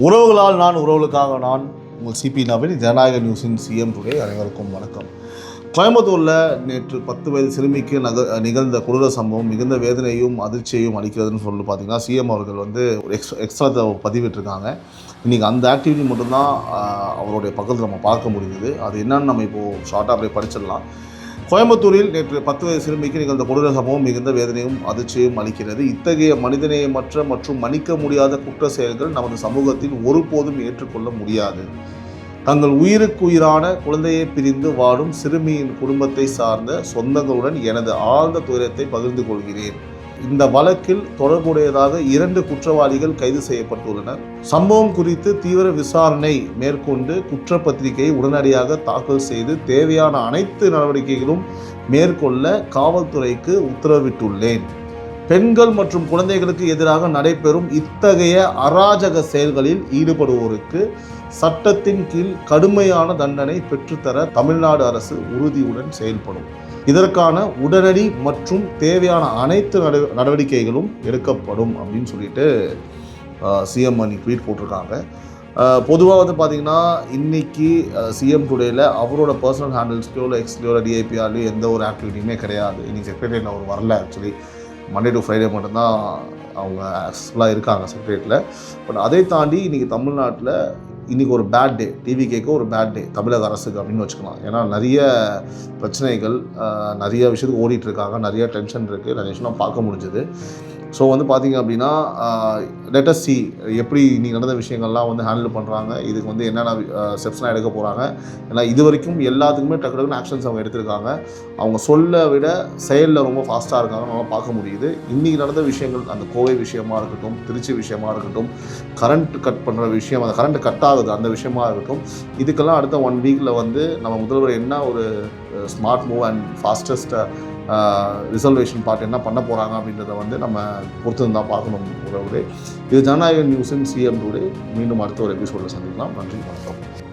உறவுகளால் நான் உறவுகளுக்காக நான் உங்கள் சிபி நவீன். ஜனநாயக நியூஸின் சிஎம் டுடே. அனைவருக்கும் வணக்கம். கோயம்புத்தூரில் நேற்று 10 வயது சிறுமிக்கு நிகழ்ந்த கொடூர சம்பவம் மிகுந்த வேதனையும் அதிர்ச்சியையும் அளிக்கிறதுன்னு சொல்லி பார்த்தீங்கன்னா சிஎம் அவர்கள் ஒரு எக்ஸ்ட்ரா பதிவிட்டிருக்காங்க. இன்றைக்கி அந்த ஆக்டிவிட்டி மட்டும்தான் அவருடைய பக்கத்தில் நம்ம பார்க்க முடியுது. அது என்னன்னு நம்ம இப்போது ஷார்ட்டாக அப்படியே படிச்சிடலாம். கோயம்புத்தூரில் நேற்று 10 வயது சிறுமிக்கு நிகழ்ந்த கொடூர சம்பவம் மிகுந்த வேதனையும் அதிர்ச்சியும் அளிக்கிறது. இத்தகைய மனிதநேயமற்ற மற்றும் மன்னிக்க முடியாத குற்ற செயல்கள் நமது சமூகத்தில் ஒருபோதும் ஏற்றுக்கொள்ள முடியாது. தங்கள் உயிருக்குயிரான குழந்தையை பிரிந்து வாடும் சிறுமியின் குடும்பத்தை சார்ந்த சொந்தங்களுடன் எனது ஆழ்ந்த துயரத்தை பகிர்ந்து கொள்கிறேன். இந்த வழக்கில் தொடர்புடையதாக 2 குற்றவாளிகள் கைது செய்யப்பட்டுள்ளனர். சம்பவம் குறித்து தீவிர விசாரணை மேற்கொண்டு குற்றப்பத்திரிகையை உடனடியாக தாக்கல் செய்து தேவையான அனைத்து நடவடிக்கைகளும் மேற்கொள்ள காவல்துறைக்கு உத்தரவிட்டுள்ளேன். பெண்கள் மற்றும் குழந்தைகளுக்கு எதிராக நடைபெறும் இத்தகைய அராஜக செயல்களில் ஈடுபடுவோருக்கு சட்டத்தின் கீழ் கடுமையான தண்டனை பெற்றுத்தர தமிழ்நாடு அரசு உறுதியுடன் செயல்படும். இதற்கான உடனடி மற்றும் தேவையான அனைத்து நடவடிக்கைகளும் எடுக்கப்படும் அப்படின்னு சொல்லிட்டு சிஎம் அன்னைக்கு ட்வீட் போட்டிருக்காங்க. பொதுவாக பார்த்திங்கன்னா இன்றைக்கி சிஎம் டுடேயில் அவரோட பர்சனல் ஹேண்டில்ஸ்லையோ இல்லை எக்ஸ்லையோ டிஐபிஆர்லையோ எந்த ஒரு ஆக்டிவிட்டியுமே கிடையாது. இன்றைக்கி செக்ரட்டரியேட்டில் அவர் வரல. ஆக்சுவலி மண்டே டு ஃப்ரைடே மட்டும்தான் அவங்க ஆக்சுவலாக இருக்காங்க செக்ரட்டரியேட்டில். பட் அதை தாண்டி இன்றைக்கி தமிழ்நாட்டில் இன்றைக்கி ஒரு பேட் டே, டிவிகேக்கு ஒரு பேட் டே தமிழக அரசுக்கு அப்படின்னு வச்சுக்கலாம். ஏன்னா நிறைய பிரச்சனைகள் நிறைய விஷயத்துக்கு ஓடிட்டுருக்காங்க, நிறைய டென்ஷன் இருக்குது, நிறைய விஷயம் பார்க்க முடிஞ்சுது. ஸோ பார்த்திங்க அப்படின்னா லெட் அஸ் see எப்படி இன்றைக்கி நடந்த விஷயங்கள்லாம் ஹேண்டில் பண்ணுறாங்க, இதுக்கு என்னென்ன ஸ்டெப்ஸ்லாம் எடுக்க போகிறாங்க. ஏன்னா இது வரைக்கும் எல்லாத்துக்குமே டக்குன்னு ஆக்ஷன்ஸ் அவங்க எடுத்திருக்காங்க. அவங்க சொல்ல விட செயலில் ரொம்ப ஃபாஸ்ட்டாக இருக்காங்க, நம்ம பார்க்க முடியுது. இன்றைக்கி நடந்த விஷயங்கள், அந்த கோவை விஷயமாக இருக்கட்டும், திருச்சி விஷயமாக இருக்கட்டும், கரண்ட் கட் பண்ணுற விஷயம், அந்த கரண்ட் கட் ஆகுது அந்த விஷயமாக இருக்கட்டும், இதுக்கெல்லாம் அடுத்த 1 வீக்கில் நம்ம முதல்வர் என்ன ஒரு smart move and fastest resolution part என்ன பண்ண போகிறாங்க அப்படின்றத நம்ம பொறுத்து தான் பார்க்கணும். உறவுகளே, இது ஜனநாயக நியூஸின் சிஎம் டுடே. மீண்டும் அடுத்த ஒரு எபிசோடில் சந்திக்கலாம். நன்றி, வணக்கம்.